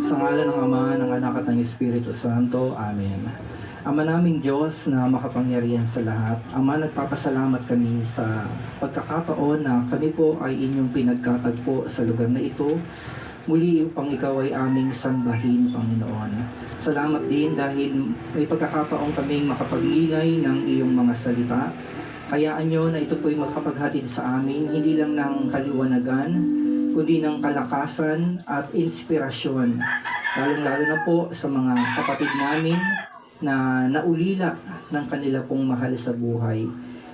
Sa ngalan ng Ama, ng Anak at ng Espiritu Santo. Amen. Ama naming Diyos na makapangyarihan sa lahat, Ama, nagpapasalamat kami sa pagkakataon na kami po ay inyong pinagkatagpo sa lugar na ito. Muli upang ikaw ay aming sambahin, Panginoon. Salamat din dahil may pagkakataon kaming makapaglingay ng iyong mga salita. Hayaan nyo na ito po'y makapaghatid sa amin, hindi lang ng kaliwanagan, kundi ng kalakasan at inspirasyon. Lalong-lalo na po sa mga kapatid namin na naulila ng kanila pong mahal sa buhay.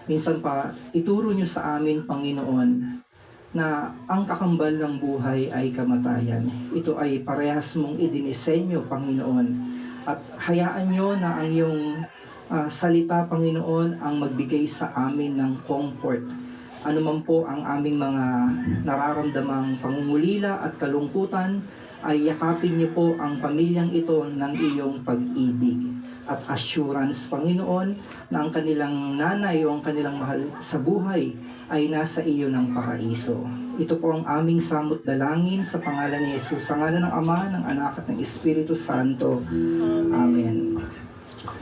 Minsan pa, ituro nyo sa amin, Panginoon, na ang kakambal ng buhay ay kamatayan. Ito ay parehas mong idinisenyo, Panginoon. At hayaan nyo na ang iyong salita, Panginoon, ang magbigay sa amin ng comfort. Ano man po ang aming mga nararamdamang pangungulila at kalungkutan, ay yakapin niyo po ang pamilyang ito ng iyong pag-ibig at assurance, Panginoon, na ang kanilang nanay o ang kanilang mahal sa buhay ay nasa iyo ng paraiso. Ito po ang aming samot dalangin sa pangalan ni Jesus, sa ngalan ng Ama, ng Anak at ng Espiritu Santo. Amen.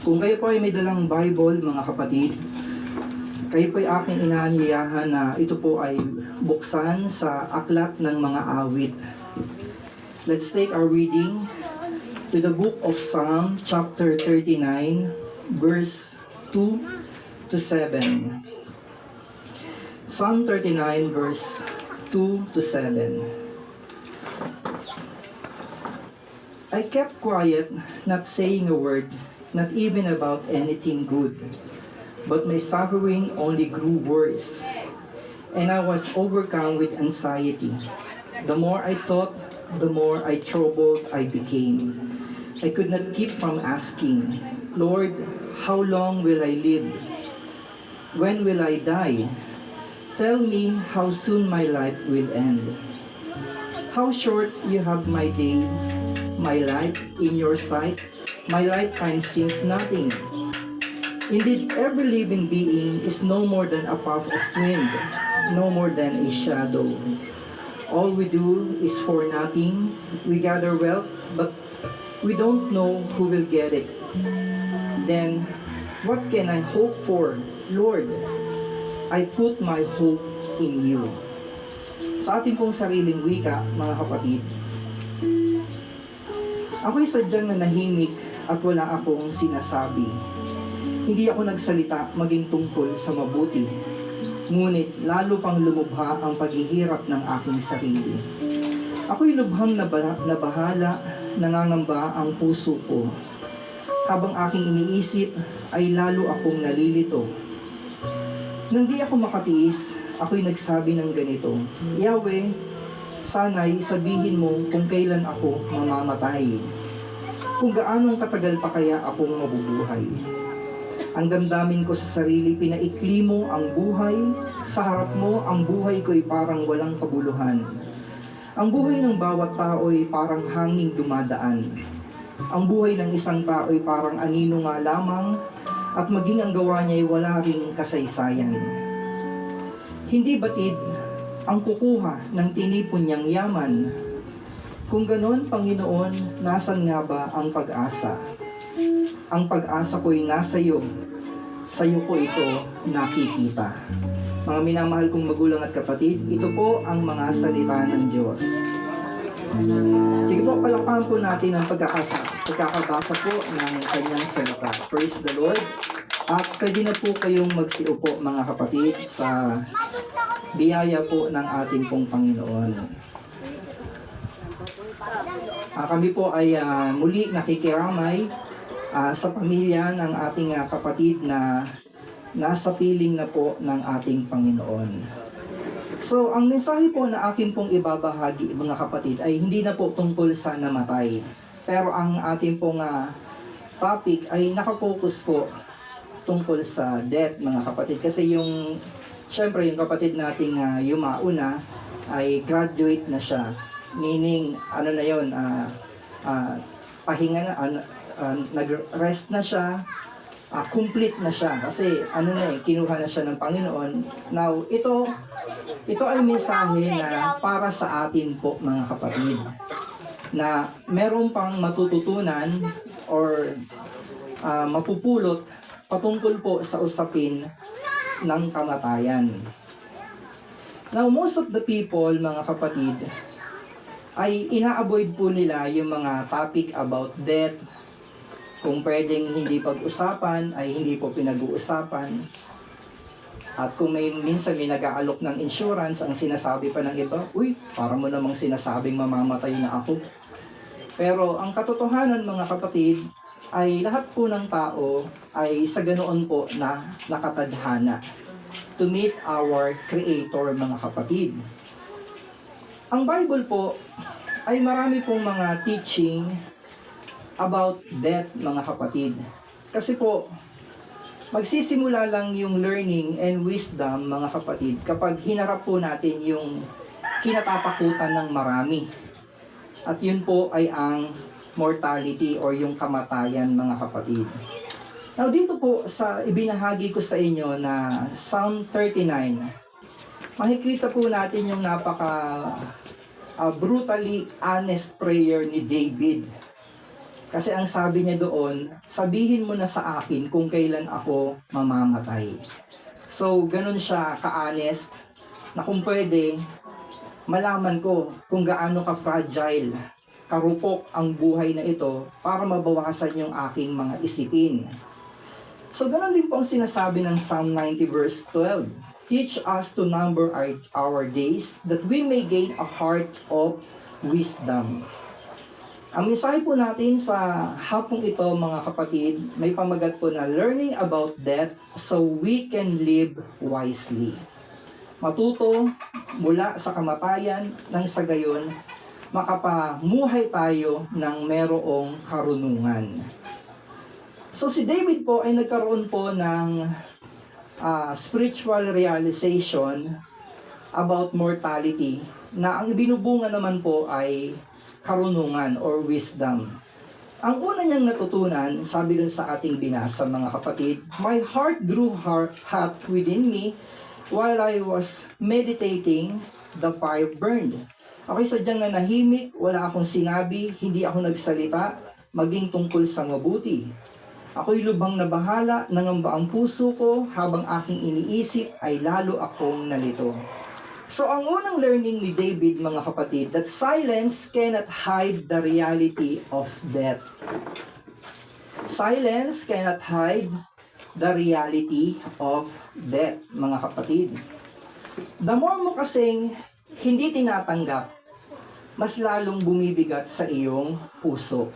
Kung kayo po ay may dalang Bible, mga kapatid, kayo po ay aking inaanyayahan na ito po ay buksan sa aklat ng mga awit. Let's take our reading to the book of Psalm chapter 39, verse 2 to 7. Psalm 39, verse 2 to 7. I kept quiet, not saying a word, not even about anything good. But my suffering only grew worse, and I was overcome with anxiety. The more I thought, the more troubled I became. I could not keep from asking, Lord, how long will I live? When will I die? Tell me how soon my life will end. How short you have my day, my life in your sight. My lifetime seems nothing. Indeed, every living being is no more than a puff of wind, no more than a shadow. All we do is for nothing. We gather wealth, but we don't know who will get it. Then, what can I hope for? Lord, I put my hope in you. Sa ating pong sariling wika, mga kapatid, ako'y sadyang nanahimik at wala akong sinasabi. Hindi ako nagsalita maging tungkol sa mabuti, ngunit lalo pang lumubha ang paghihirap ng aking sarili. Ako'y lubhang nabahala, nangangamba ang puso ko. Habang aking iniisip, ay lalo akong nalilito. Nang di ako makatiis, ako'y nagsabi ng ganito, Yahweh, sana'y sabihin mo kung kailan ako mamamatay. Kung gaanong katagal pa kaya akong mabubuhay. Ang damdamin ko sa sarili, pinaikli mo ang buhay. Sa harap mo, ang buhay ko'y parang walang kabuluhan. Ang buhay ng bawat tao ay parang hanging dumadaan. Ang buhay ng isang tao ay parang anino nga lamang, at maging ang gawa niya ay wala ring kasaysayan. Hindi batid ang kukuha ng tinipon niyang yaman. Kung ganon, Panginoon, nasan nga ba ang pag-asa? Ang pag-asa ko'y nasa iyo. Sa iyo ko ito nakikita. Mga minamahal kong magulang at kapatid, ito po ang mga salita ng Diyos. Sige po, palakpakan po natin ang pagkakabasa po ng kanyang salita. Praise the Lord. At pwede na po kayong magsiupo, mga kapatid, sa biyaya po ng ating pong Panginoon. Kami po ay muli nakikiramay sa pamilya ng ating kapatid na nasa piling na po ng ating Panginoon. So, ang mensahe po na akin pong ibabahagi, mga kapatid, ay hindi na po tungkol sa namatay. Pero ang ating pong topic ay nakafocus po tungkol sa death, mga kapatid. Kasi syempre yung kapatid nating yumauna ay graduate na siya. Meaning, ano na yun, pahinga na, nag-rest na siya, complete na siya. Kasi kinuha na siya ng Panginoon. Now, ito ay mensahe na para sa atin po, mga kapatid. na meron pang matututunan or mapupulot patungkol po sa usapin ng kamatayan. Now, most of the people, mga kapatid, ay ina-avoid po nila yung mga topic about death. Kung pwedeng hindi pag-usapan, ay hindi po pinag-uusapan. At kung minsan may nag-aalok ng insurance, ang sinasabi pa ng iba, uy, para mo namang sinasabing mamamatay na ako. Pero ang katotohanan, mga kapatid, ay lahat po ng tao ay sa ganoon po na nakatadhana to meet our Creator, mga kapatid. Ang Bible po ay marami pong mga teaching about death, mga kapatid. Kasi po, magsisimula lang yung learning and wisdom, mga kapatid, kapag hinarap po natin yung kinatatakutan ng marami. At yun po ay ang mortality or yung kamatayan, mga kapatid. Now, dito po sa ibinahagi ko sa inyo na Psalm 39, makikita po natin yung brutally honest prayer ni David. Kasi ang sabi niya doon, sabihin mo na sa akin kung kailan ako mamamatay. So, ganun siya ka-honest na kung pwede, malaman ko kung gaano ka-fragile, karupok ang buhay na ito para mabawasan yung aking mga isipin. So, ganun din po ang sinasabi ng Psalm 90 verse 12. Teach us to number our days that we may gain a heart of wisdom. Ang mensahe po natin sa hapong ito, mga kapatid, may pamagat po na learning about death so we can live wisely. Matuto mula sa kamatayan nang sa gayon makapamuhay tayo ng merong karunungan. So si David po ay nagkaroon po ng spiritual realization about mortality na ang ibinubunga naman po ay karunungan or wisdom. Ang una niyang natutunan, sabi dun sa ating binasa, mga kapatid, my heart grew hot within me while I was meditating, the fire burned. Ako'y sadyang nanahimik, wala akong sinabi, hindi ako nagsalita, maging tungkol sa mabuti. Ako'y lubhang nabahala, nangamba ang puso ko, habang aking iniisip ay lalo akong nalito. So, ang unang learning ni David, mga kapatid, that silence cannot hide the reality of death. Silence cannot hide the reality of death, mga kapatid. The more mo kasing hindi tinatanggap, mas lalong bumibigat sa iyong puso.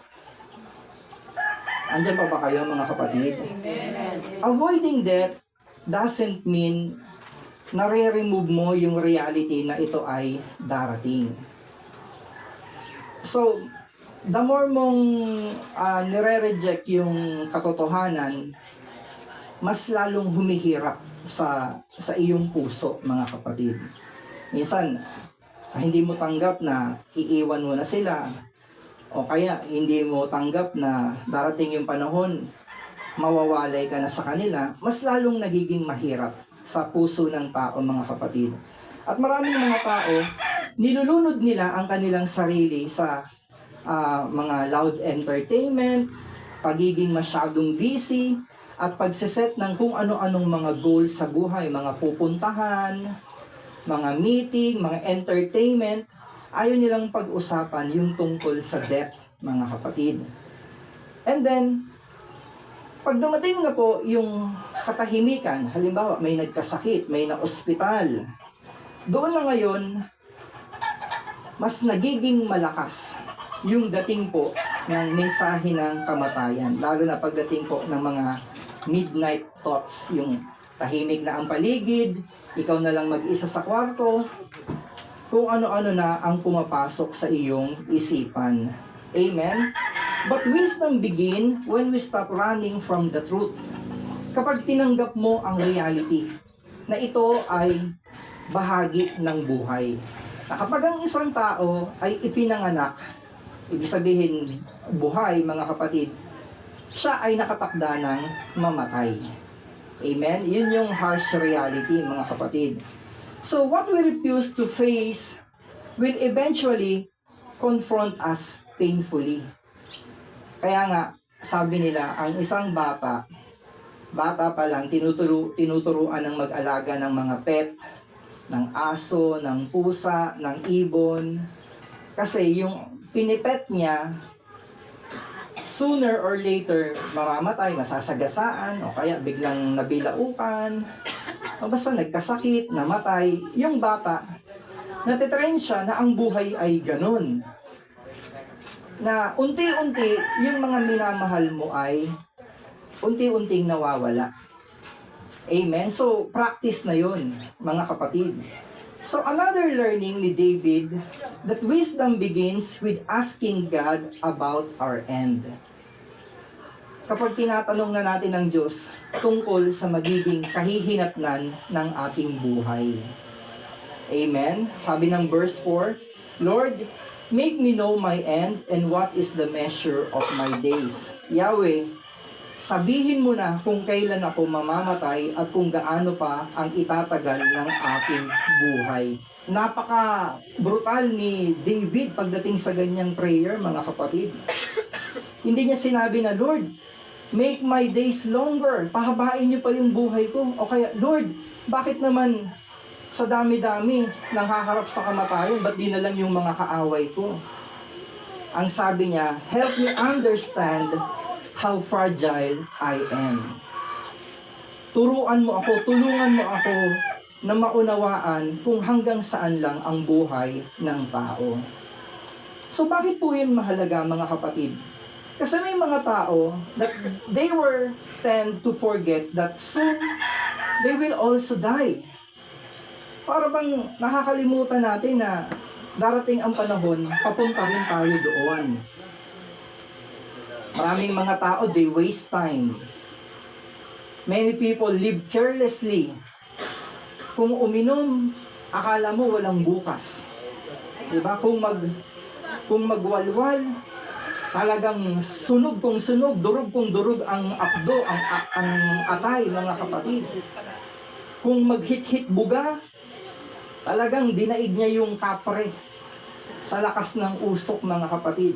Andiyan pa ba kayo, mga kapatid? Amen. Avoiding death doesn't mean nare-remove mo yung reality na ito ay darating. So, the more mong nire-reject yung katotohanan, mas lalong humihirap sa iyong puso, mga kapatid. Minsan, hindi mo tanggap na iiwan mo na sila, o kaya hindi mo tanggap na darating yung panahon, mawawalay ka na sa kanila, mas lalong nagiging mahirap sa puso ng tao, mga kapatid. At maraming mga tao, nilulunod nila ang kanilang sarili sa mga loud entertainment, pagiging masyadong busy, at pagsiset ng kung ano-anong mga goals sa buhay, mga pupuntahan, mga meeting, mga entertainment, ayaw nilang pag-usapan yung tungkol sa death, mga kapatid. And then, pag dumating na po yung katahimikan, halimbawa may nagkasakit, may na-ospital, doon na ngayon, mas nagiging malakas yung dating po ng mensahe ng kamatayan. Lalo na pagdating po ng mga midnight thoughts, yung tahimik na ang paligid, ikaw na lang mag-isa sa kwarto, kung ano-ano na ang pumapasok sa iyong isipan. Amen? But wisdom begin when we stop running from the truth. Kapag tinanggap mo ang reality na ito ay bahagi ng buhay. Na kapag ang isang tao ay ipinanganak, ibig sabihin buhay, mga kapatid, siya ay nakatakda ng mamatay. Amen? Yun yung harsh reality, mga kapatid. So what we refuse to face will eventually confront us painfully. Kaya nga, sabi nila, ang isang bata pa lang, tinuturuan ng mag-alaga ng mga pet, ng aso, ng pusa, ng ibon. Kasi yung pinipet niya, sooner or later, mamamatay, masasagasaan, o kaya biglang nabilaukan, o basta nagkasakit, namatay. Yung bata, natitrain siya na ang buhay ay ganun. Na unti-unti, yung mga minamahal mo ay unti-unting nawawala. Amen? So, practice na yun, mga kapatid. So, another learning ni David, that wisdom begins with asking God about our end. Kapag tinatanong na natin ng Diyos tungkol sa magiging kahihinatnan ng ating buhay. Amen? Sabi ng verse 4, Lord, make me know my end and what is the measure of my days. Yahweh, sabihin mo na kung kailan ako mamamatay at kung gaano pa ang itatagal ng aking buhay. Napaka-brutal ni David pagdating sa ganyang prayer, mga kapatid. Hindi niya sinabi na, Lord, make my days longer. Pahabain niyo pa yung buhay ko. O kaya, Lord, bakit naman sa dami-dami nanghaharap sa kamatayan, ba't di na lang yung mga kaaway ko? Ang sabi niya, help me understand how fragile I am. Tulungan mo ako na maunawaan kung hanggang saan lang ang buhay ng tao. So bakit po yun mahalaga, mga kapatid? Kasi may mga tao that they were tend to forget that soon they will also die. Para bang nakakalimutan natin na darating ang panahon, papunta rin tayo doon. Maraming mga tao, they waste time. Many people live carelessly. Kung uminom, akala mo walang bukas. Diba? Kung magwalwal, talagang sunog kung sunog, durog kung durog ang akdo, ang atay, mga kapatid. Kung maghit-hit buga, talagang dinaig niya yung kapre sa lakas ng usok, mga kapatid.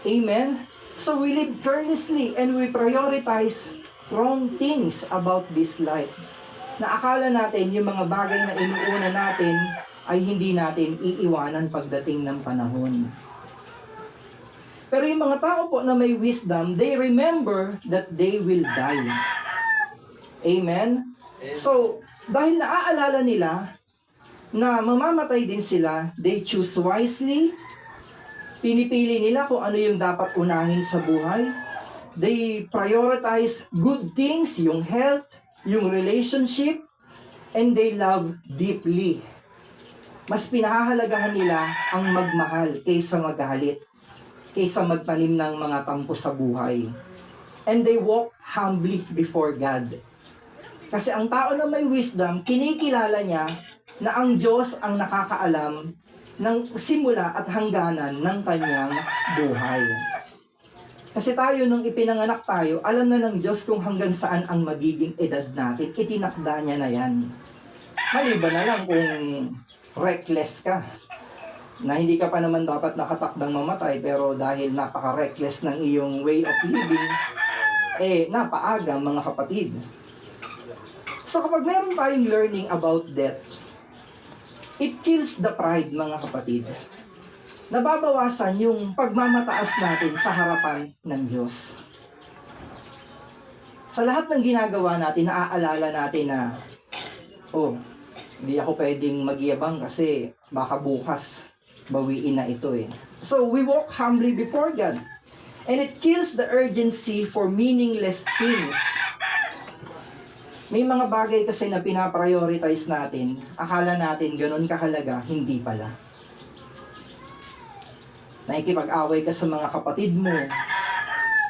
Amen? So we live carelessly and we prioritize wrong things about this life. Na akala natin yung mga bagay na inuuna natin ay hindi natin iiwanan pagdating ng panahon. Pero yung mga tao po na may wisdom, they remember that they will die. Amen? So, dahil naaalala nila na mamamatay din sila, they choose wisely. Pinipili nila kung ano yung dapat unahin sa buhay. They prioritize good things, yung health, yung relationship, and they love deeply. Mas pinahahalagahan nila ang magmahal kaysa magalit, kaysa magtanim ng mga tampo sa buhay. And they walk humbly before God. Kasi ang tao na may wisdom, kinikilala niya na ang Diyos ang nakakaalam ng simula at hangganan ng kanyang buhay. Kasi tayo, nung ipinanganak tayo, alam na ng Diyos kung hanggang saan ang magiging edad natin. Itinakda niya na yan. Maliban na lang kung reckless ka, na hindi ka pa naman dapat nakatakdang mamatay, pero dahil napaka-reckless ng iyong way of living, napaaga, mga kapatid. So kapag meron tayong learning about death, it kills the pride, mga kapatid. Nababawasan yung pagmamataas natin sa harapan ng Diyos. Sa lahat ng ginagawa natin, naaalala natin na, hindi ako pwedeng magyabang kasi baka bukas bawiin na ito eh. So we walk humbly before God. And it kills the urgency for meaningless things. May mga bagay kasi na pinaprioritize natin, akala natin ganun kahalaga, hindi pala. Nakikipag-away ka sa mga kapatid mo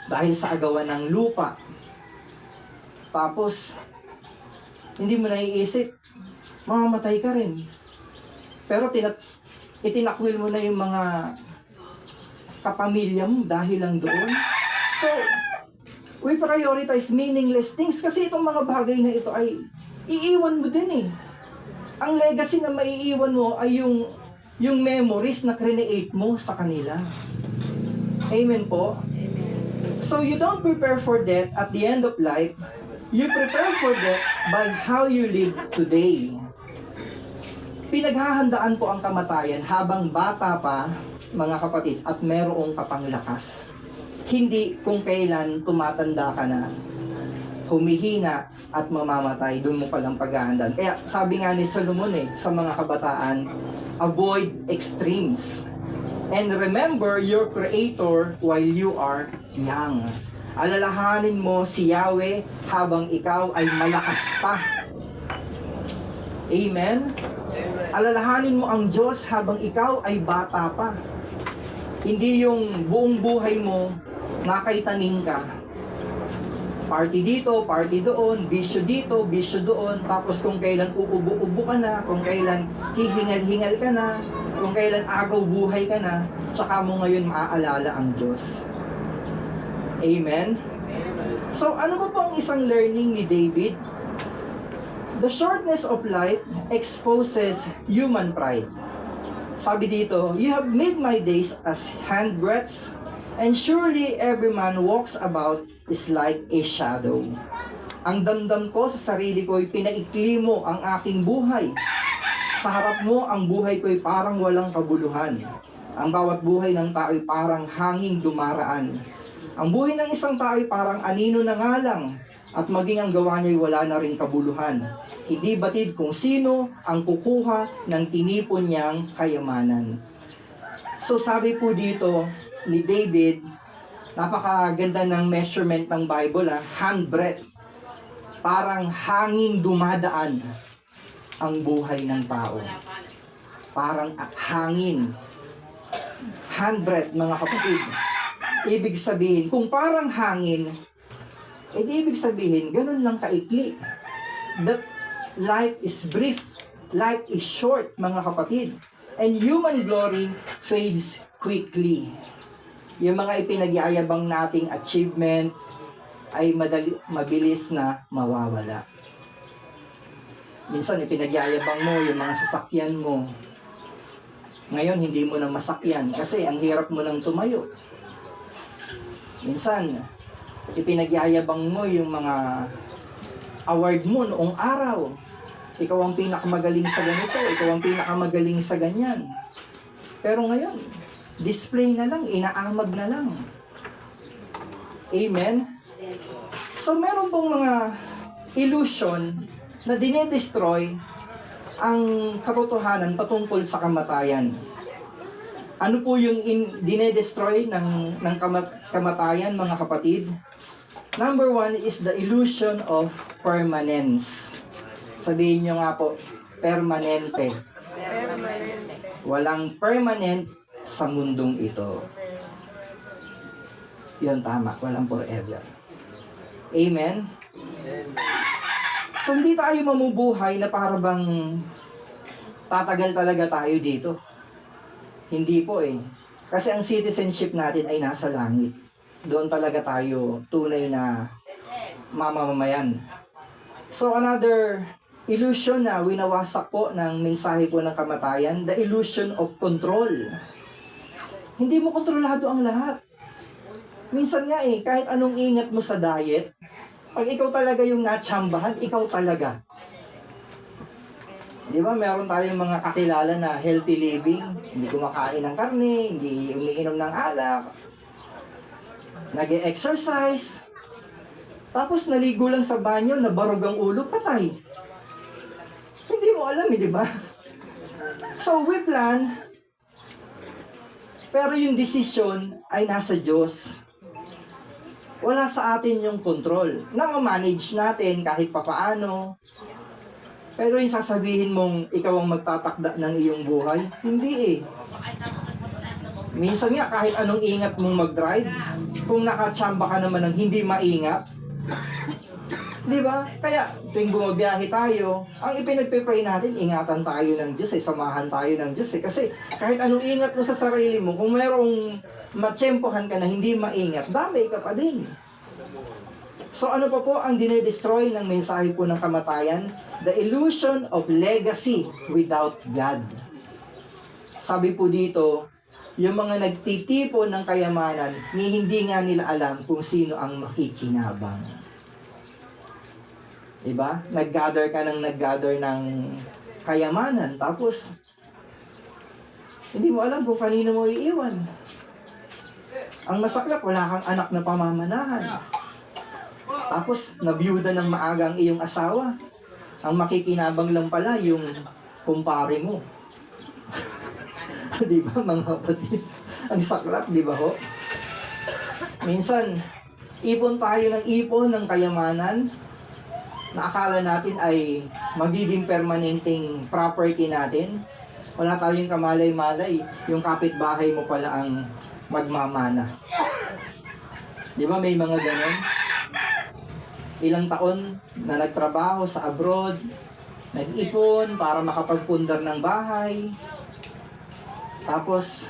dahil sa agawan ng lupa. Tapos, hindi mo naiisip, mamamatay ka rin. Pero itinakwil mo na yung mga kapamilya mo dahil lang doon. So, we prioritize meaningless things kasi itong mga bagay na ito ay iiwan mo din eh. Ang legacy na maiiwan mo ay yung memories na create mo sa kanila. Amen po? So you don't prepare for death at the end of life. You prepare for death by how you live today. Pinaghahandaan po ang kamatayan habang bata pa, mga kapatid, at merong kapanglakas. Hindi kung kailan tumatanda ka na, humihina at mamamatay, doon mo palang paghahandaan. Kaya sabi nga ni Solomon sa mga kabataan, avoid extremes. And remember your Creator while you are young. Alalahanin mo si Yahweh habang ikaw ay malakas pa. Amen? Alalahanin mo ang Diyos habang ikaw ay bata pa. Hindi yung buong buhay mo nakaitaning ka. Party dito, party doon, bisyo dito, bisyo doon, tapos kung kailan uubo-ubo ka na, kung kailan hihingal-hingal ka na, kung kailan agaw buhay ka na, tsaka mo ngayon maaalala ang Diyos. Amen? So, ano ba po ang isang learning ni David? The shortness of life exposes human pride. Sabi dito, you have made my days as handbreadths, and surely every man walks about is like a shadow. Ang damdam ko sa sarili ko ay pinaikli mo ang aking buhay. Sa harap mo, ang buhay ko ay parang walang kabuluhan. Ang bawat buhay ng tao ay parang hanging dumaraan. Ang buhay ng isang tao ay parang anino na nga lang, at maging ang gawa niya ay wala na rin kabuluhan. Hindi batid kung sino ang kukuha ng tinipon niyang kayamanan. So sabi po dito ni David, napakaganda ng measurement ng Bible, handbreadth. Parang hanging dumadaan ang buhay ng tao. Parang hangin. Handbreadth, mga kapatid. Ibig sabihin, kung parang hangin, ibig sabihin, ganun lang kaikli. That life is brief. Life is short, mga kapatid. And human glory fades quickly. Yung mga ipinagyayabang nating achievement ay mabilis na mawawala. Minsan ipinagyayabang mo yung mga sasakyan mo. Ngayon hindi mo na masakyan kasi ang hirap mo nang tumayo. Minsan ipinagyayabang mo yung mga award mo noong araw. Ikaw ang pinakamagaling sa ganito, ikaw ang pinakamagaling sa ganyan. Pero ngayon, display na lang, inaamag na lang. Amen? So meron pong mga illusion na dinedestroy ang katotohanan patungkol sa kamatayan. Ano po yung dinedestroy ng kamatayan, mga kapatid? Number one is the illusion of permanence. Sabihin nyo nga po, permanente. Walang permanent sa mundong ito. Yun tama, walang forever. Amen? So hindi tayo mamubuhay na para bang tatagal talaga tayo dito. Hindi po Kasi ang citizenship natin ay nasa langit. Doon talaga tayo tunay na mamamayan. So another illusion na winawasak po ng mensahe po ng kamatayan, the illusion of control. Hindi mo kontrolado ang lahat. Minsan nga kahit anong ingat mo sa diet, pag ikaw talaga yung natsambahan, ikaw talaga. Di ba, meron tayong mga kakilala na healthy living, hindi kumakain ng karne, hindi umiinom ng alak, nag-exercise, tapos naligo lang sa banyo, nabarog ang ulo, patay. Hindi mo alam di ba? So we plan, pero yung decision ay nasa Diyos. Wala sa atin yung control. Na-manage natin kahit papaano. Pero yung sasabihin mong ikaw ang magtatakda ng iyong buhay, hindi Minsan nga, kahit anong ingat mong mag-drive, kung nakatsamba ka naman ng hindi maingat, di ba? Kaya, tuwing bumabiyahe tayo, ang ipinagpipray natin, ingatan tayo ng Diyos samahan tayo ng Diyos Kasi kahit anong ingat mo sa sarili mo, kung mayroong matsempohan ka na hindi maingat, damay ka pa din. So ano pa po ang dinedestroy ng mensahe po ng kamatayan? The illusion of legacy without God. Sabi po dito, Yung mga nagtitipon ng kayamanan, ni hindi nga nila alam kung sino ang makikinabang. Diba? Nag-gather ng kayamanan, tapos hindi mo alam kung kanino mo iiwan. Ang masaklap, wala kang anak na pamamanahan. Tapos, nabiyuda ng maaga ang iyong asawa. Ang makikinabang lang pala yung kumpare mo. Di ba, mga kapatid? Ang saklap, di ba ho? Minsan, ipon tayo ng ipon ng kayamanan na akala natin ay magiging permanenteng property natin. Wala tayong kamalay-malay. Yung kapitbahay mo pala ang magmamana. Di ba may mga ganun? Ilang taon na nagtrabaho sa abroad, nag-ipon para makapagpundar ng bahay. Tapos,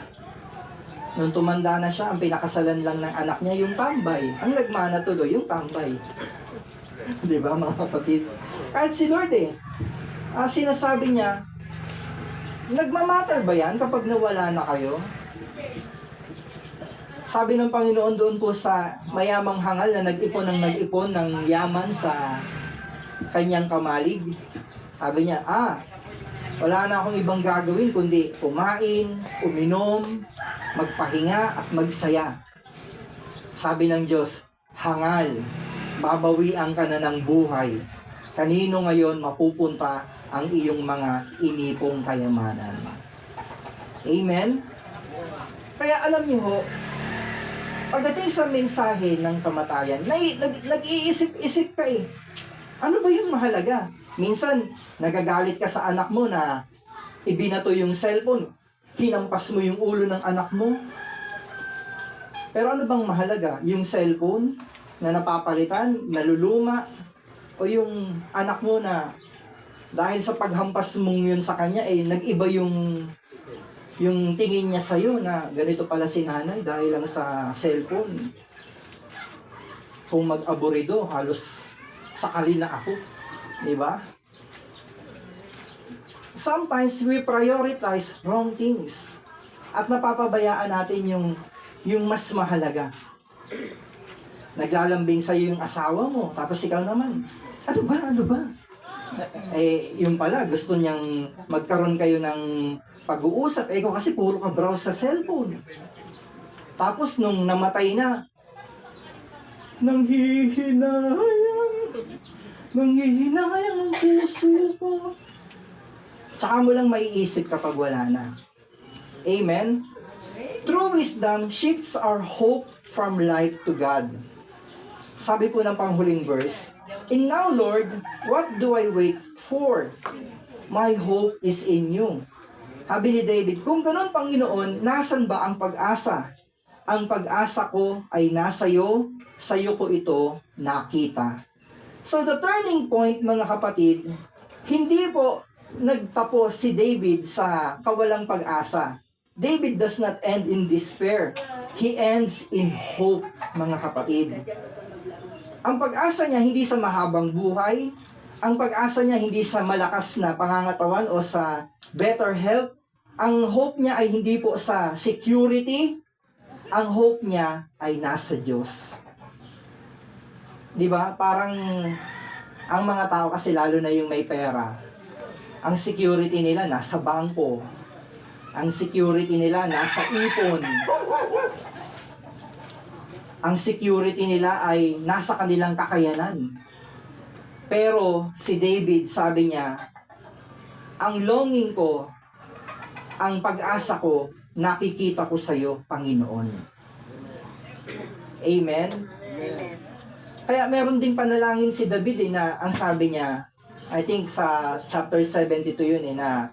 nung tumanda na siya, ang pinakasalan lang ng anak niya yung tambay. Ang nagmana tuloy, yung tambay. Di ba mga kapatid? Kahit si Lord sinasabi niya, nagmamatter ba yan kapag nawala na kayo? Sabi ng Panginoon doon po sa mayamang hangal na nag-ipon ng yaman sa kanyang kamalig. Sabi niya, wala na akong ibang gagawin kundi kumain, uminom, magpahinga at magsaya. Sabi ng Diyos, hangal, babawian ka na ng buhay. Kanino ngayon mapupunta ang iyong mga inipong kayamanan? Amen? Kaya alam niyo ho, pagdating sa mensahe ng kamatayan, nag-iisip-isip ka Ano ba yung mahalaga? Minsan, nagagalit ka sa anak mo na ibinato yung cellphone, hinampas mo yung ulo ng anak mo. Pero ano bang mahalaga? Yung cellphone na napapalitan, naluluma, o yung anak mo na dahil sa paghampas mong yun sa kanya, nag-iba yung tingin niya sa'yo na ganito pala si nanay dahil lang sa cellphone. Kung mag-aburido, halos sakali na ako. Diba? Sometimes we prioritize wrong things. At napapabayaan natin yung mas mahalaga. Naglalambing sa'yo yung asawa mo, tapos ikaw naman, ano ba? Yung pala, gusto niyang magkaroon kayo ng pag-uusap. Ikaw kasi puro ka browse sa cellphone. Tapos nung namatay na, nanghihinayang ang puso ko. Tsaka mo lang maiisip kapag wala na. Amen? True wisdom shifts our hope from life to God. Sabi po ng panghuling verse, "And now, Lord, what do I wait for? My hope is in you." Sabi ni David, kung ganun, Panginoon, nasan ba ang pag-asa? Ang pag-asa ko ay nasa iyo, sa iyo ko ito nakita. So the turning point, mga kapatid, hindi po nagtapos si David sa kawalang pag-asa. David does not end in despair. He ends in hope, mga kapatid. Ang pag-asa niya hindi sa mahabang buhay, ang pag-asa niya hindi sa malakas na pangangatawan o sa better health. Ang hope niya ay hindi po sa security, ang hope niya ay nasa Diyos. Di ba? Parang ang mga tao kasi lalo na yung may pera, ang security nila nasa bangko. Ang security nila nasa ipon. Ang security nila ay nasa kanilang kakayanan. Pero si David, sabi niya, ang longing ko, ang pag-asa ko, nakikita ko sa iyo, Panginoon. Amen? Kaya meron ding panalangin si David na ang sabi niya, I think sa chapter 72 yun na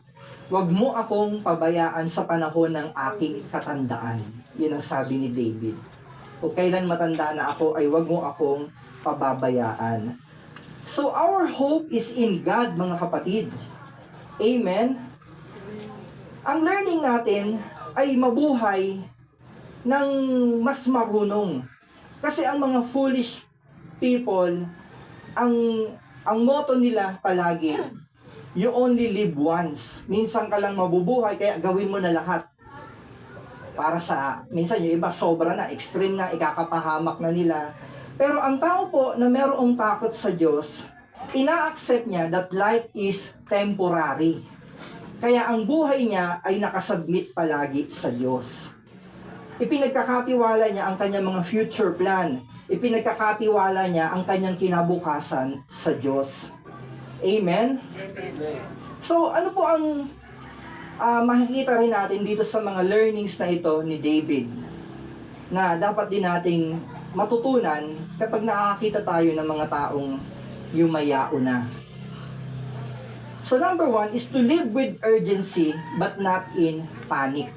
wag mo akong pabayaan sa panahon ng aking katandaan. Yun ang sabi ni David. O kailan matanda na ako ay wag mo akong pababayaan. So our hope is in God, mga kapatid. Amen? Ang learning natin ay mabuhay ng mas marunong. Kasi ang mga foolish people, ang motto nila palagi, you only live once. Minsan ka lang mabubuhay, kaya gawin mo na lahat. Para sa, minsan yung iba sobra na, extreme na, ikakapahamak na nila. Pero ang tao po na merong takot sa Diyos, ina-accept niya that life is temporary. Kaya ang buhay niya ay nakasubmit palagi sa Diyos. Ipinagkakatiwala niya ang kanyang mga future plan. Ipinagkakatiwala niya ang kanyang kinabukasan sa Diyos. Amen? So, ano po ang makikita rin natin dito sa mga learnings na ito ni David na dapat din nating matutunan kapag nakakita tayo ng mga taong yumayao na. So number 1 is to live with urgency but not in panic.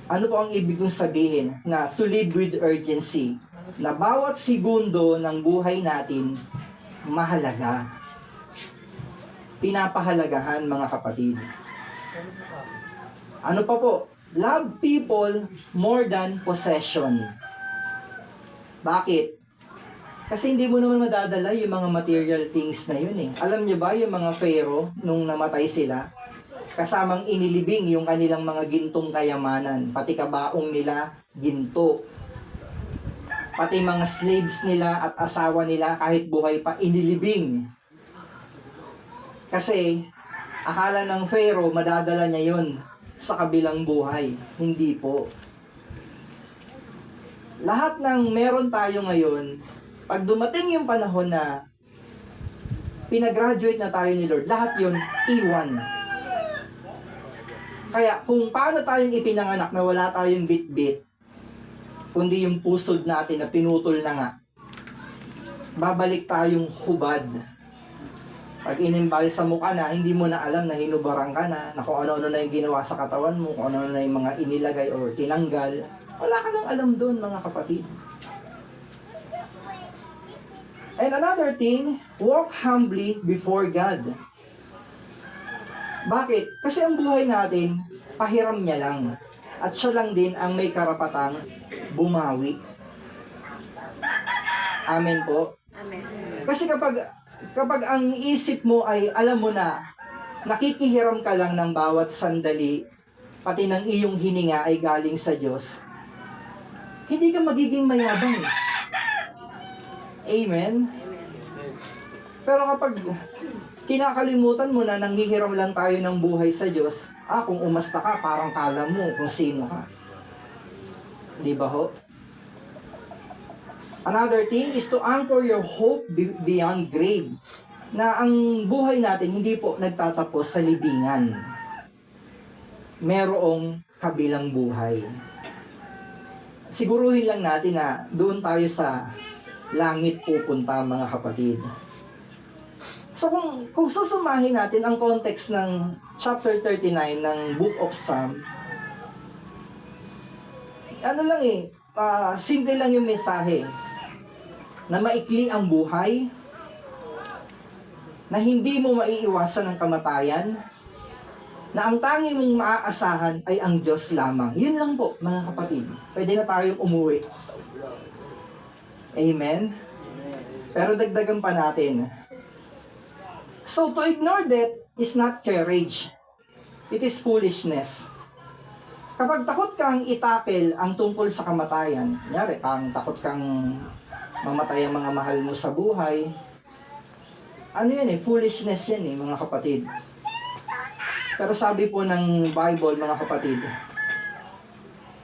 Ano po ang ibig kong sabihin na to live with urgency? Na bawat segundo ng buhay natin mahalaga. Pinapahalagahan, mga kapatid. Ano pa po? Love people more than possession. Bakit? Kasi hindi mo naman madadala yung mga material things na yun eh. Alam niyo ba yung mga Pharaoh nung namatay sila? Kasamang inilibing yung kanilang mga gintong kayamanan. Pati kabaong nila, ginto. Pati mga slaves nila at asawa nila kahit buhay pa, inilibing. Kasi, akala ng Pharaoh, madadala niya yun sa kabilang buhay. Hindi po. Lahat ng meron tayo ngayon, pag dumating yung panahon na pinagraduate na tayo ni Lord, lahat yun, iwan. Kaya, kung paano tayong ipinanganak na wala tayong bit-bit, kundi yung pusod natin na pinutol na nga, babalik tayong hubad. Pag inimbalsa mo ka na, hindi mo na alam na hinubarang ka na kung ano-ano na yung ginawa sa katawan mo, kung ano-ano na yung mga inilagay or tinanggal. Wala ka nang alam doon, mga kapatid. And another thing, walk humbly before God. Bakit? Kasi ang buhay natin, pahiram niya lang. At siya lang din ang may karapatang bumawi. Amen po? Amen. Kasi kapag ang isip mo ay alam mo na nakikihiram ka lang ng bawat sandali, pati ng iyong hininga ay galing sa Diyos, hindi ka magiging mayabang. Amen? Pero kapag kinakalimutan mo na nanghihiram lang tayo ng buhay sa Diyos, kung umasta ka, parang kala mo kung sino ka. Di ba ho? Another thing is to anchor your hope beyond grave. Na ang buhay natin hindi po nagtatapos sa libingan. Merong kabilang buhay. Siguruhin lang natin na doon tayo sa langit pupunta, mga kapatid. So kung susumahin natin ang context ng chapter 39 ng Book of Psalm, ano lang simple lang yung mensahe. Na maikli ang buhay, na hindi mo maiiwasan ang kamatayan, na ang tanging mong maaasahan ay ang Diyos lamang. Yun lang po, mga kapatid. Pwede na tayong umuwi. Amen? Pero dagdagan pa natin. So, to ignore death is not courage. It is foolishness. Kapag takot kang itakel ang tungkol sa kamatayan, kunyari, takot kang mamatay ang mga mahal mo sa buhay, ano yan foolishness yan mga kapatid. Pero sabi po ng Bible, mga kapatid,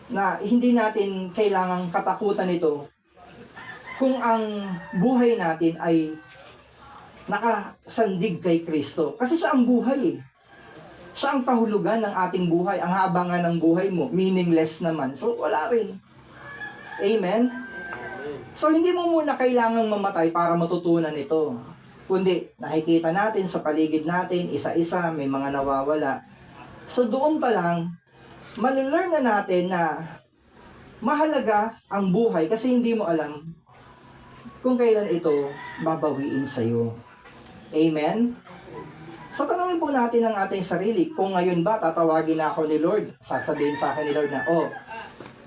na hindi natin kailangang katakutan ito kung ang buhay natin ay nakasandig kay Kristo. Kasi siya ang buhay Siya ang kahulugan ng ating buhay. Ang haba nga ng buhay mo, meaningless naman. So, wala rin. Amen? So, hindi mo muna kailangang mamatay para matutunan ito. Kundi, nakikita natin sa paligid natin, isa-isa, may mga nawawala. So, doon pa lang, malelearn na natin na mahalaga ang buhay kasi hindi mo alam kung kailan ito babawiin sa'yo. Amen? So, tanungin po natin ang ating sarili, kung ngayon ba tatawagin na ako ni Lord, sasabihin sa akin ni Lord na,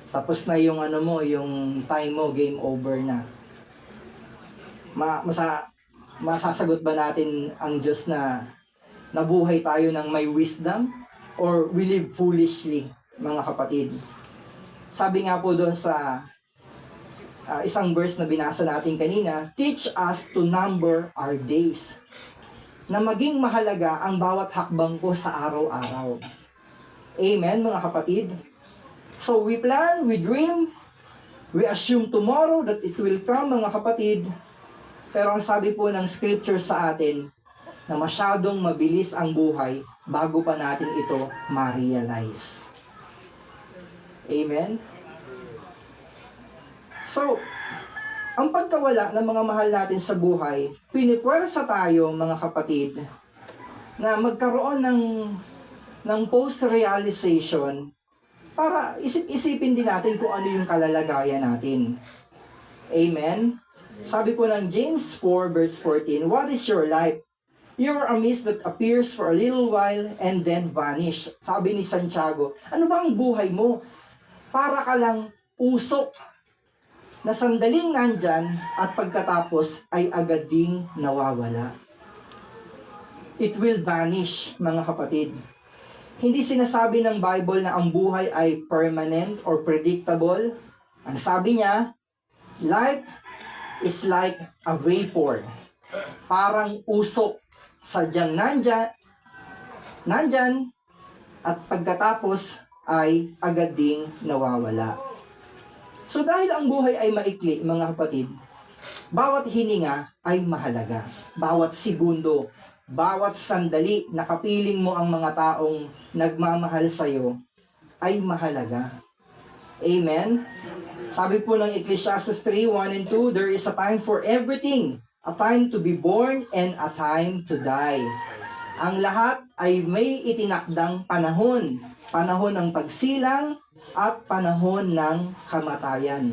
tapos na yung yung time mo, game over na. Masasagot ba natin ang Diyos na nabuhay tayo ng may wisdom? or we live foolishly, mga kapatid. Sabi nga po doon sa isang verse na binasa natin kanina, teach us to number our days. Na maging mahalaga ang bawat hakbang ko sa araw-araw. Amen, mga kapatid? So we plan, we dream, we assume tomorrow that it will come, mga kapatid. Pero ang sabi po ng scripture sa atin, na masyadong mabilis ang buhay bago pa natin ito ma-realize. Amen? So, ang pagkawala ng mga mahal natin sa buhay, pinipwersa tayo, mga kapatid, na magkaroon ng post-realization para isip-isipin din natin kung ano yung kalalagayan natin. Amen? Sabi po ng James 4 verse 14, what is your life? You are a mist that appears for a little while and then vanish. Sabi ni Santiago, ano ba ang buhay mo? Para ka lang usok na sandaling nandyan at pagkatapos ay agad ding nawawala. It will vanish, mga kapatid. Hindi sinasabi ng Bible na ang buhay ay permanent or predictable. Ang sabi niya, life is like a vapor. Parang usok. Sadyang nandyan, at pagkatapos ay agad ding nawawala. So dahil ang buhay ay maikli, mga kapatid, bawat hininga ay mahalaga. Bawat segundo, bawat sandali na kapiling mo ang mga taong nagmamahal sa'yo ay mahalaga. Amen? Sabi po ng Ecclesiastes 3:1 and 2, there is a time for everything. A time to be born and a time to die. Ang lahat ay may itinakdang panahon. Panahon ng pagsilang at panahon ng kamatayan.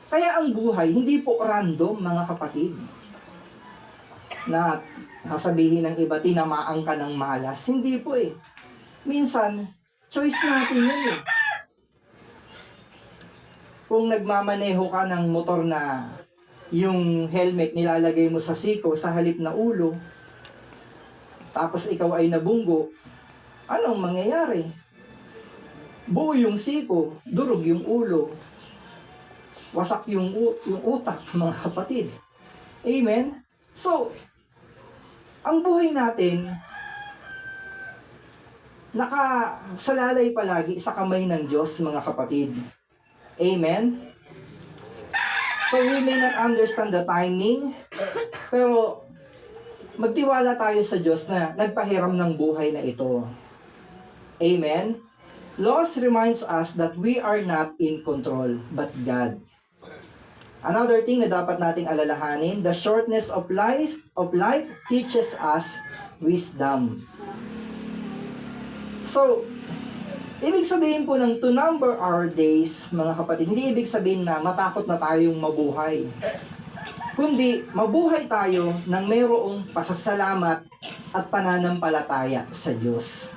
Kaya ang buhay, hindi po random, mga kapatid. Na sasabihin ng iba, tinamaan ka ng malas. Hindi po eh. Minsan, choice natin yun eh. Kung nagmamaneho ka ng motor na yung helmet nilalagay mo sa siko sa halip na ulo, tapos ikaw ay nabunggo, anong mangyayari? Buo yung siko, durog yung ulo, wasak yung utak, mga kapatid. Amen? So, ang buhay natin, nakasalalay palagi sa kamay ng Diyos, mga kapatid. Amen? So we may not understand the timing, pero magtiwala tayo sa Diyos na nagpahiram ng buhay na ito. Amen? Laws reminds us that we are not in control, but God. Another thing na dapat nating alalahanin, the shortness of life teaches us wisdom. So, ibig sabihin po ng to number our days, mga kapatid, hindi ibig sabihin na matakot na tayong mabuhay. Kundi, mabuhay tayo ng mayroong pasasalamat at pananampalataya sa Diyos.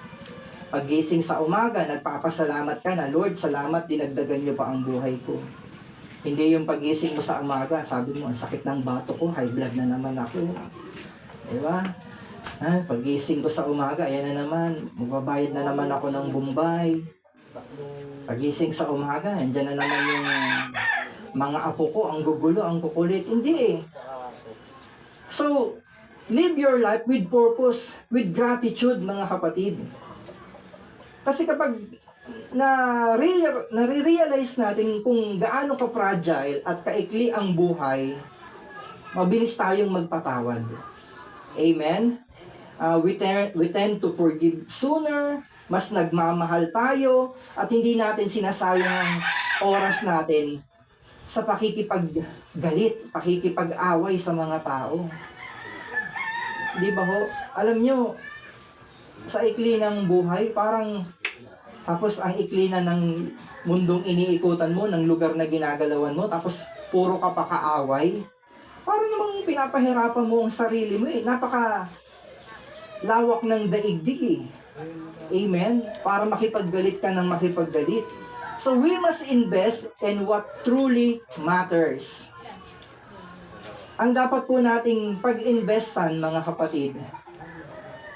Paggising sa umaga, nagpapasalamat ka na, Lord, salamat, dinagdagan niyo pa ang buhay ko. Hindi yung paggising mo sa umaga, sabi mo, ang sakit ng bato ko, high blood na naman ako. Diba? Paggising ko sa umaga, ayan na naman, magbabayad na naman ako ng Bombay. Pagising sa umaga, andyan na naman yung mga apo ko, ang gugulo, ang kukulit. Hindi eh. So, live your life with purpose, with gratitude, mga kapatid. Kasi kapag nare-realize natin kung gaano ka-fragile at kaikli ang buhay, mabilis tayong magpatawad. Amen? We tend to forgive sooner, mas nagmamahal tayo, at hindi natin sinasayang ang oras natin sa pakikipaggalit, pakikipag-away sa mga tao. Di ba ho? Alam nyo, sa ikli ng buhay, parang tapos ang ikli na ng mundong iniikutan mo, ng lugar na ginagalawan mo, tapos puro ka pa kaaway. Parang namang pinapahirapan mo ang sarili mo eh. Napaka lawak ng daigdig eh. Amen? Para makipaggalit ka ng makipaggalit. So we must invest in what truly matters. Ang dapat po nating pag-investan, mga kapatid,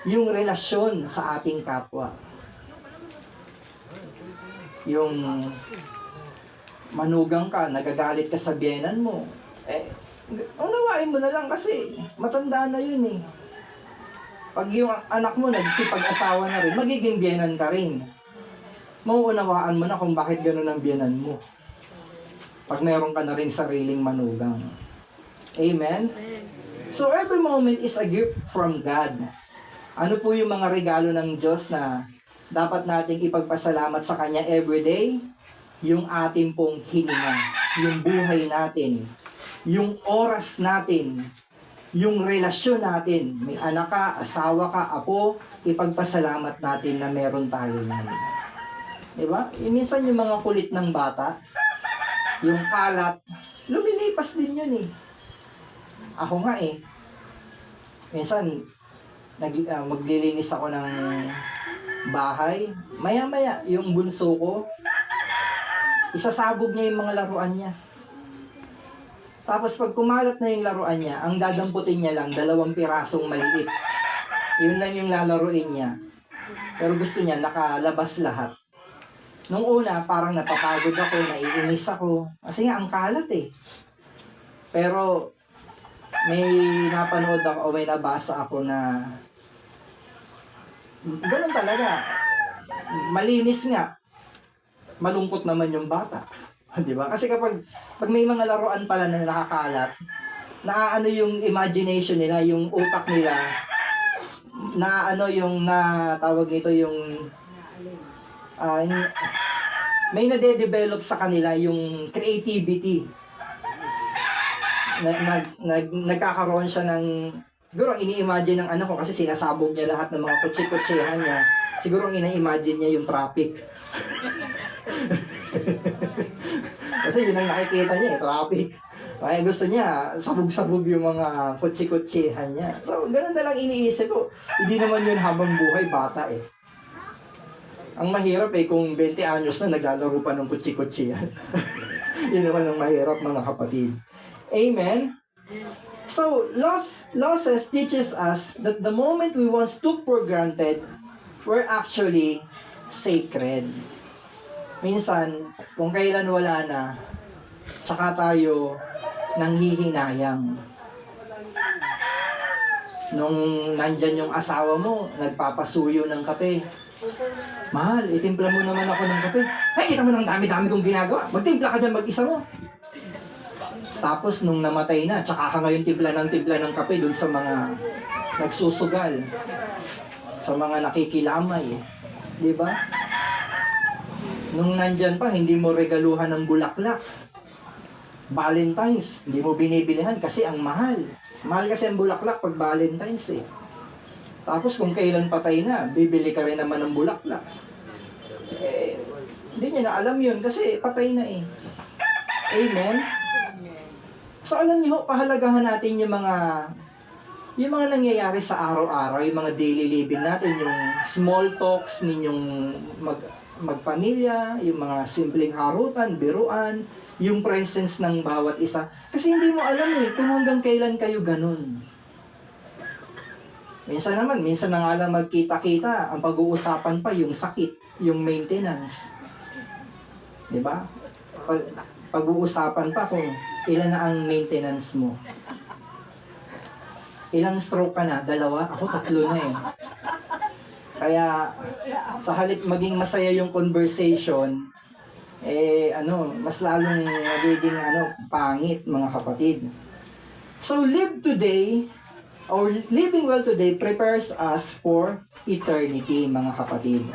yung relasyon sa ating kapwa. Yung manugang ka, nagagalit ka sa biyenan mo, unawain mo na lang kasi matanda na yun eh. Pag yung anak mo nagsipag-asawa na rin, magiging biyenan ka rin. Mauunawaan mo na kung bakit ganun ang biyenan mo. Pag meron ka na rin sariling manugang. Amen? So every moment is a gift from God. Ano po yung mga regalo ng Diyos na dapat nating ipagpasalamat sa Kanya everyday? Yung ating pong hininga, yung buhay natin, yung oras natin, yung relasyon natin. May anak ka, asawa ka, apo, ipagpasalamat natin na meron tayo yan. Diba? Minsan yung mga kulit ng bata, yung kalat, lumilipas din yun eh. Ako nga eh. Minsan, maglilinis ako ng bahay. Maya-maya, yung bunso ko, isasabog niya yung mga laruan niya. Tapos pag kumalat na yung laruan niya, ang dadamputin niya lang, 2 pirasong maliit. Yun lang yung lalaruin niya. Pero gusto niya, nakalabas lahat. Nung una, parang napapagod ako, naiinis ako. Kasi nga, ang kalat eh. Pero, may napanood ako o may nabasa ako na ganun talaga. Malinis nga. Malungkot naman yung bata. Di ba? Kasi kapag may mga laruan pala na nakakalat, naaano yung imagination nila, yung utak nila, naaano yung tawag nito yung may nade-develop sa kanila yung creativity. Nagkakaroon siya ng, siguro ini-imagine ng anak ko kasi sinasabog niya lahat ng mga kutsi-kutsihan niya. Siguro ini-imagine niya yung traffic. Kasi yun ang nakikita niya, traffic. Kaya gusto niya, sabog-sabog yung mga kutsi-kutsihan niya. So, ganun na lang iniisip ko. Hindi naman yun habang buhay, bata eh. Ang mahirap eh, kung 20 anyos na naglalaro pa ng kutsi-kutsihan. Yun naman ang mahirap, mga kapatid. Amen? So, losses teaches us that the moment we once took for granted were actually sacred. Minsan, kung kailan wala na, tsaka tayo nanghihinayang. Nung nandyan yung asawa mo, nagpapasuyo ng kape. Mahal, itimpla mo naman ako ng kape. Ay, kita mo ng dami-dami kong ginagawa. Magtimpla ka dyan mag-isa mo. Tapos nung namatay na, tsaka ka ngayon timpla ng kape dun sa mga nagsusugal. Sa mga nakikilamay. Di ba? Nung nandyan pa, hindi mo regaluhan ng bulaklak. Valentine's, hindi mo binibilihan kasi ang mahal. Mahal kasi ang bulaklak pag Valentine's eh. Tapos kung kailan patay na, bibili ka rin naman ng bulaklak. Hindi niya na alam yun kasi patay na eh. Amen? So alam niyo, pahalagahan natin yung mga nangyayari sa araw-araw, yung mga daily living natin, yung small talks ninyong magpamilya, yung mga simpleng harutan, biruan, yung presence ng bawat isa. Kasi hindi mo alam eh, kung hanggang kailan kayo ganun. Minsan na nga lang magkita-kita, ang pag-uusapan pa yung sakit, yung maintenance. Diba? Pag-uusapan pa kung ilan na ang maintenance mo. Ilang stroke ka na? 2? Ako 3 na eh. Kaya, sa halip maging masaya yung conversation, mas lalong nagiging pangit mga kapatid. So, living well today prepares us for eternity, mga kapatid.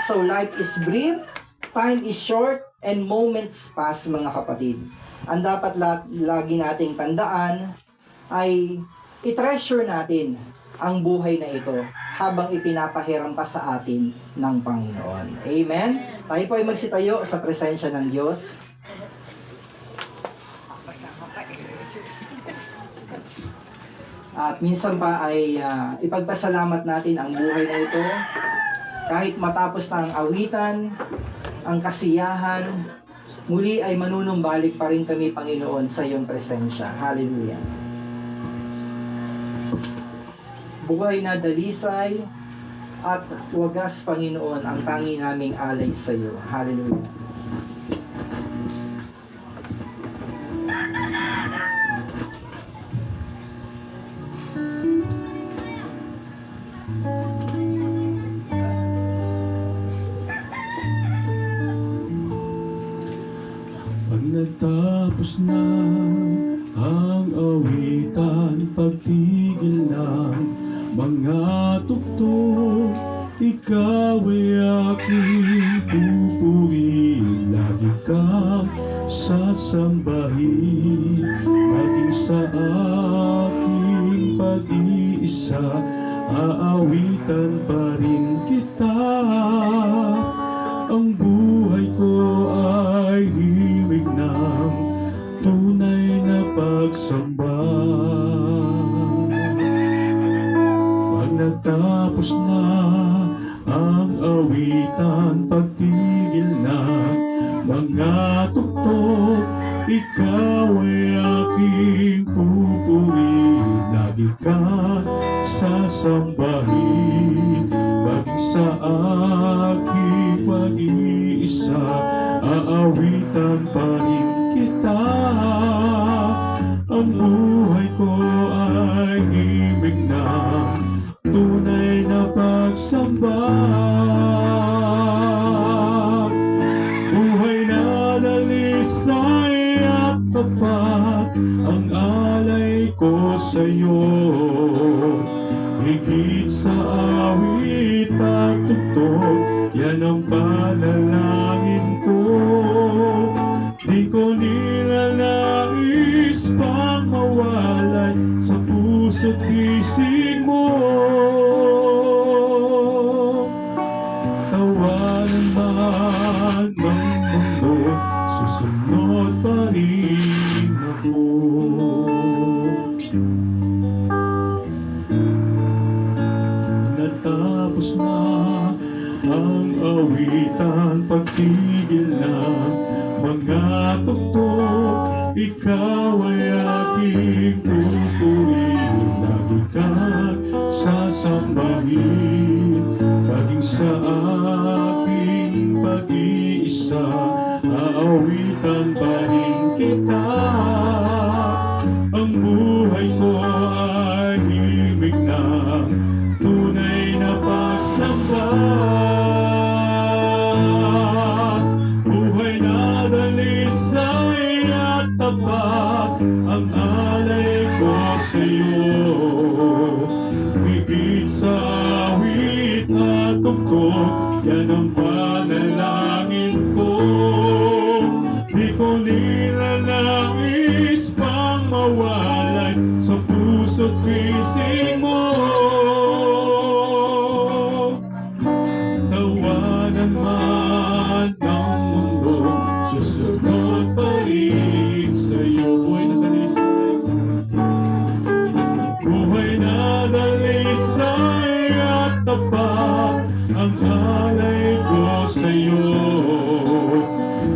So, life is brief, time is short, and moments pass, mga kapatid. Ang dapat lagi nating tandaan ay i-treasure natin ang buhay na ito habang ipinapahiram pa sa atin ng Panginoon. Amen? Tayo po ay magsitayo sa presensya ng Diyos. At minsan pa ay ipagpasalamat natin ang buhay na ito. Kahit matapos na ang awitan, ang kasiyahan, muli ay manunumbalik pa rin kami, Panginoon, sa iyong presensya. Hallelujah. Buhay na dalisay, at wagas, Panginoon, ang tangi naming alay sa iyo. Hallelujah. Pag nagtapos na ang awitan, pagtigil ng mga tugtog, ikaw ay aking pupurihin, lagi kang sasambahin, maging sa aking pag-iisa, aawitan pa rin kita. Ang buhay ko ay himig ng tunay na pagsamba. Pag nagtapos na ang awitan, pagtigil na mga tugtog, ikaw ay aking pupurihin, lagi kang sasambahin, maging sa aking pag-iisa, aawitan pa rin kita. Ang buhay ko ay himig ng tunay na pagsamba. Buhay na dalisay at tapat, ang alay ko sa'yo. Higit sa awit at tugtog, yan ang panalangin ko. Di ko nilalais pang mawalay sa puso't isip mo. Tawanan man ng mundo, susunod pa rin ako. Natapos na ang awitan, pagtigil na mga tugtog, ikaw ay aking pupurihin, lagi kang sasambahin, maging sa aking pag-iisa, aawitan pa rin kita. Ang buhay ko ay himig ng tunay na pagsamba. Buhay na dalisay at tapat, ang alay ko sa'yo. Higit sa awit at tugtog, yan ang panalangin ko. Di ko nilalais pang mawalay sa puso't pising mo. Tawanan man ng mundo, susunod pa rin sa'yo. Buhay na dalisay at tapat, ang alay ko sa'yo.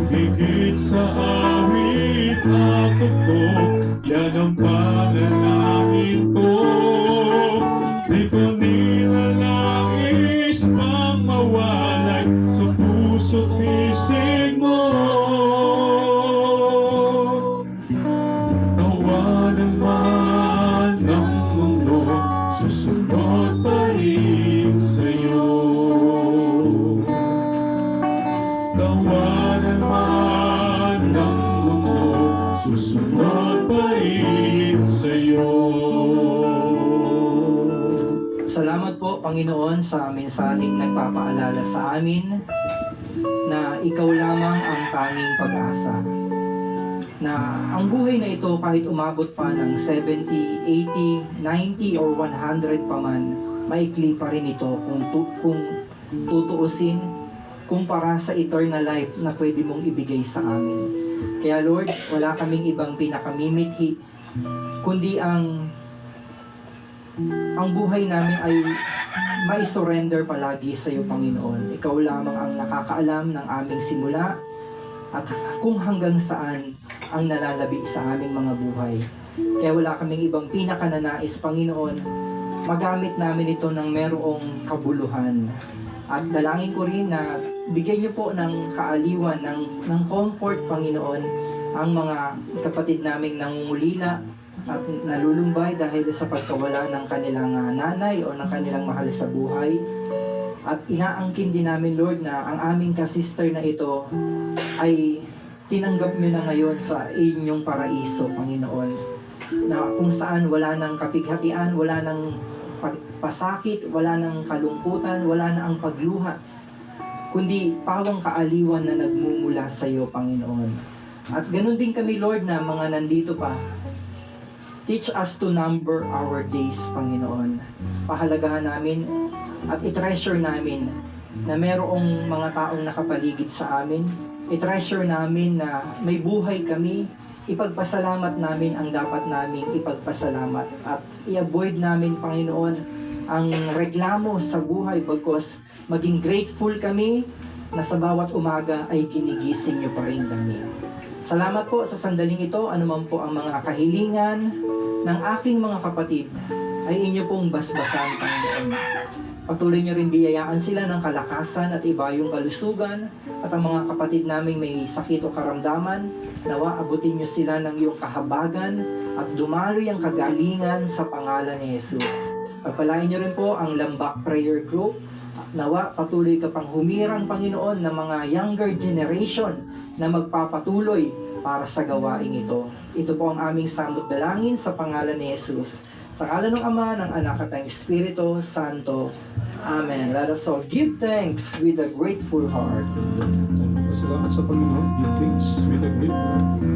Higit sa awit at tugtog, yan ang panalangin ko. Di ko nilalais pang mawalay sa puso't isip mo. Tawanan man ng mundo, susunod pa rin sa'yo. Tawanan man ng mundo, susunod pa rin sa'yo. Salamat po, Panginoon, sa mensaheng nagpapaalala sa amin na ikaw lamang ang tanging pag-asa. Na ang buhay na ito, kahit umabot pa ng 70, 80, 90 or 100 pa man, maikli pa rin ito kung tutuusin kumpara sa eternal life na pwede mong ibigay sa amin. Kaya Lord, wala kaming ibang pinakamimithi, kundi ang buhay namin ay may surrender palagi sa iyo, Panginoon. Ikaw lamang ang nakakaalam ng aming simula at kung hanggang saan ang nalalabi sa aming mga buhay. Kaya wala kaming ibang pinakananais, Panginoon, magamit namin ito ng merong kabuluhan. At dalangin ko rin na bigyan niyo po ng kaaliwan, ng comfort, Panginoon, ang mga kapatid naming nangungulila at nalulumbay dahil sa pagkawala ng kanilang nanay o ng kanilang mahal sa buhay. At inaangkin din namin, Lord, na ang aming kasister na ito ay tinanggap niyo na ngayon sa inyong paraiso, Panginoon, na kung saan wala nang kapighatian, wala nang pasakit, wala nang kalungkutan, wala na ang pagluha, kundi pawang kaaliwan na nagmumula sa iyo, Panginoon. At ganun din kami, Lord, na mga nandito pa. Teach us to number our days, Panginoon. Pahalagahan namin at i-treasure namin na merong mga taong nakapaligid sa amin. I-treasure namin na may buhay kami. Ipagpasalamat namin ang dapat naming ipagpasalamat. At i-avoid namin, Panginoon, ang reklamo sa buhay bagkus maging grateful kami na sa bawat umaga ay ginigising niyo pa rin kami. Salamat po sa sandaling ito, anuman po ang mga kahilingan ng aking mga kapatid ay inyo pong basbasan, Panginoon. Patuloy niyo rin biyayaan sila ng kalakasan at ibayong kalusugan, at ang mga kapatid naming may sakit o karamdaman, nawa abutin niyo sila ng iyong kahabagan at dumaloy ang kagalingan sa pangalan ni Jesus. Pagpalain niyo rin po ang Lambak Prayer Group. Nawa patuloy ka pang humirang, Panginoon, ng mga younger generation na magpapatuloy para sa gawaing ito. Ito po ang aming samot dalangin sa pangalan ni Jesus. Sa ngalan ng Ama, ng Anak at ng Espiritu Santo. Amen. Let us all give thanks with a grateful heart. Salamat sa Panginoon. Give thanks with a grateful heart.